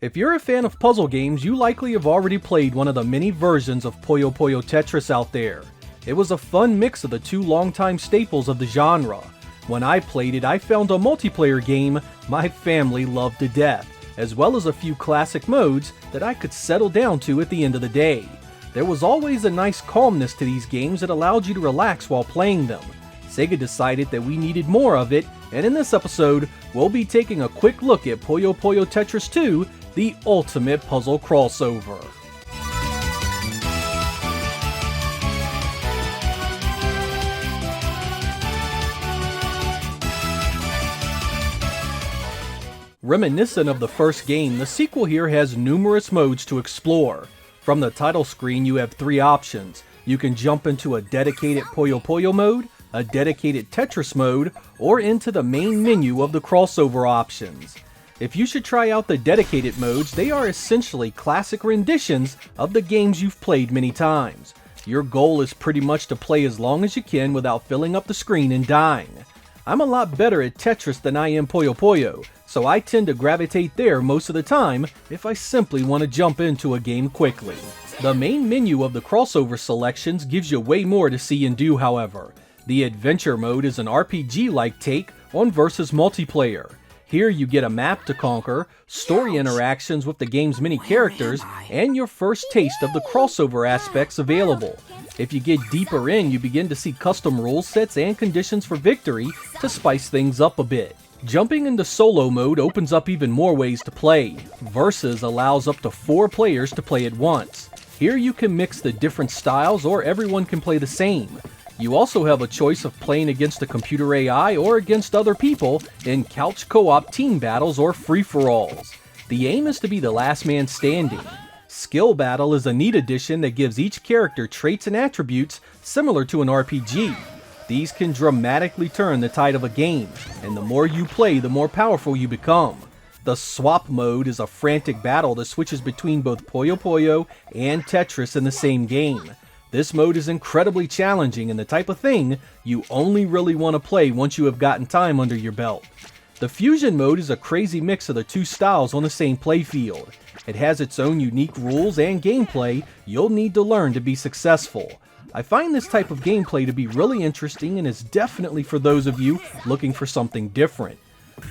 If you're a fan of puzzle games, you likely have already played one of the many versions of Puyo Puyo Tetris out there. It was a fun mix of the two longtime staples of the genre. When I played it, I found a multiplayer game my family loved to death, as well as a few classic modes that I could settle down to at the end of the day. There was always a nice calmness to these games that allowed you to relax while playing them. Sega decided that we needed more of it, and in this episode, we'll be taking a quick look at Puyo Puyo Tetris 2, the ultimate puzzle crossover. Reminiscent of the first game, the sequel here has numerous modes to explore. From the title screen, you have three options. You can jump into a dedicated Puyo Puyo mode, a dedicated Tetris mode, or into the main menu of the crossover options. If you should try out the dedicated modes, they are essentially classic renditions of the games you've played many times. Your goal is pretty much to play as long as you can without filling up the screen and dying. I'm a lot better at Tetris than I am Puyo Puyo, so I tend to gravitate there most of the time if I simply want to jump into a game quickly. The main menu of the crossover selections gives you way more to see and do, however. The adventure mode is an RPG-like take on versus multiplayer. Here you get a map to conquer, story interactions with the game's many characters, and your first taste of the crossover aspects available. If you get deeper in, you begin to see custom rule sets and conditions for victory to spice things up a bit. Jumping into solo mode opens up even more ways to play. Versus allows up to 4 players to play at once. Here you can mix the different styles or everyone can play the same. You also have a choice of playing against a computer AI or against other people in couch co-op team battles or free-for-alls. The aim is to be the last man standing. Skill Battle is a neat addition that gives each character traits and attributes similar to an RPG. These can dramatically turn the tide of a game, and the more you play, the more powerful you become. The Swap mode is a frantic battle that switches between both Puyo Puyo and Tetris in the same game. This mode is incredibly challenging and the type of thing you only really want to play once you have gotten time under your belt. The Fusion mode is a crazy mix of the two styles on the same playfield. It has its own unique rules and gameplay you'll need to learn to be successful. I find this type of gameplay to be really interesting and is definitely for those of you looking for something different.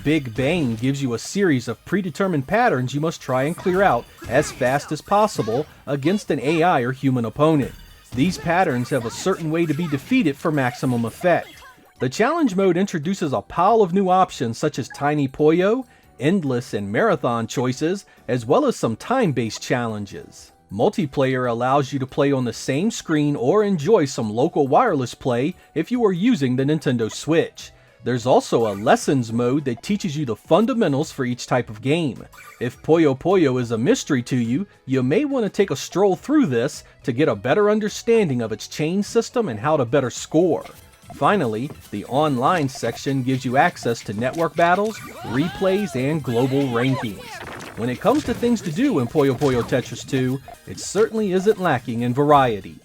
Big Bang gives you a series of predetermined patterns you must try and clear out as fast as possible against an AI or human opponent. These patterns have a certain way to be defeated for maximum effect. The challenge mode introduces a pile of new options such as Tiny Puyo, endless and marathon choices, as well as some time-based challenges. Multiplayer allows you to play on the same screen or enjoy some local wireless play if you are using the Nintendo Switch. There's also a lessons mode that teaches you the fundamentals for each type of game. If Puyo Puyo is a mystery to you, you may want to take a stroll through this to get a better understanding of its chain system and how to better score. Finally, the online section gives you access to network battles, replays, and global rankings. When it comes to things to do in Puyo Puyo Tetris 2, it certainly isn't lacking in variety.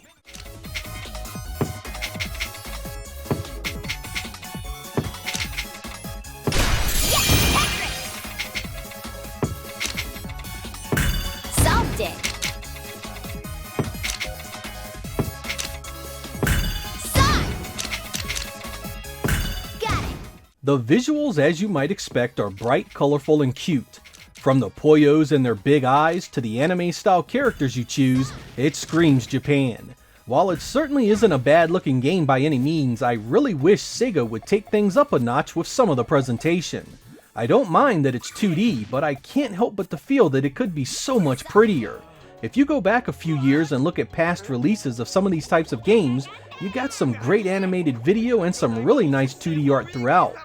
The visuals, as you might expect, are bright, colorful, and cute. From the Puyos and their big eyes to the anime-style characters you choose, it screams Japan. While it certainly isn't a bad-looking game by any means, I really wish Sega would take things up a notch with some of the presentation. I don't mind that it's 2D, but I can't help but to feel that it could be so much prettier. If you go back a few years and look at past releases of some of these types of games, you got some great animated video and some really nice 2D art throughout.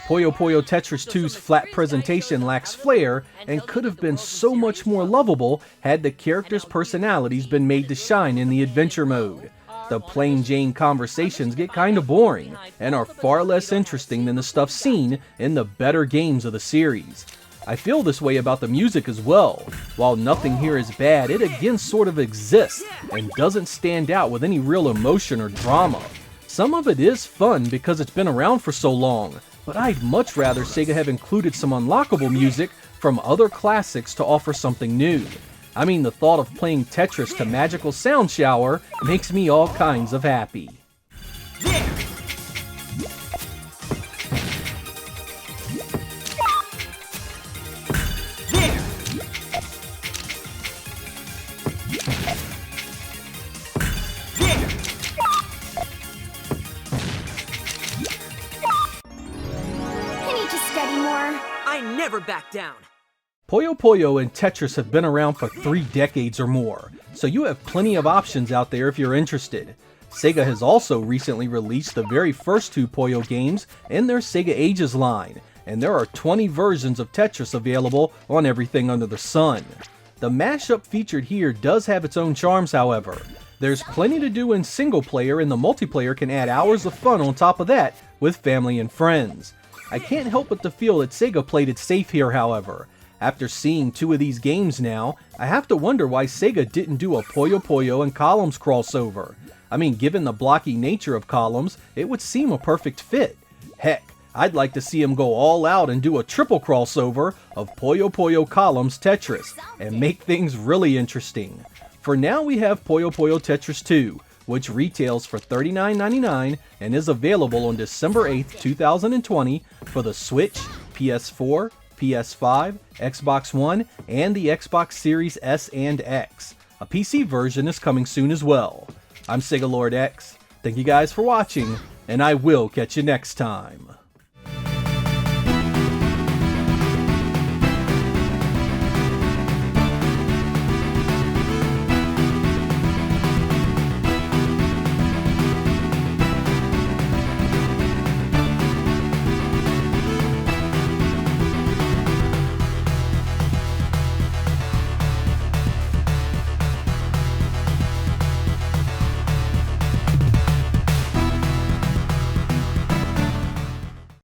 Puyo Puyo Tetris 2's flat presentation lacks flair and could have been so much more lovable had the characters' personalities been made to shine in the adventure mode. The plain Jane conversations get kinda boring and are far less interesting than the stuff seen in the better games of the series. I feel this way about the music as well. While nothing here is bad, it again sort of exists and doesn't stand out with any real emotion or drama. Some of it is fun because it's been around for so long, but I'd much rather Sega have included some unlockable music from from other classics to offer something new. I mean, the thought of playing Tetris to Magical Sound Shower makes me all kinds of happy. I never back down. Puyo Puyo and Tetris have been around for 3 decades or more, so you have plenty of options out there if you're interested. Sega has also recently released the very first 2 Puyo games in their Sega Ages line, and there are 20 versions of Tetris available on everything under the sun. The mashup featured here does have its own charms, however. There's plenty to do in single player, and the multiplayer can add hours of fun on top of that with family and friends. I can't help but to feel that Sega played it safe here, however. After seeing 2 of these games now, I have to wonder why Sega didn't do a Puyo Puyo and Columns crossover. I mean, given the blocky nature of Columns, it would seem a perfect fit. Heck, I'd like to see him go all out and do a triple crossover of Puyo Puyo Columns Tetris, and make things really interesting. For now we have Puyo Puyo Tetris 2, which retails for $39.99 and is available on December 8th, 2020 for the Switch, PS4, PS5, Xbox One, and the Xbox Series S and X. A PC version is coming soon as well. I'm Sega Lord X. Thank you guys for watching, and I will catch you next time.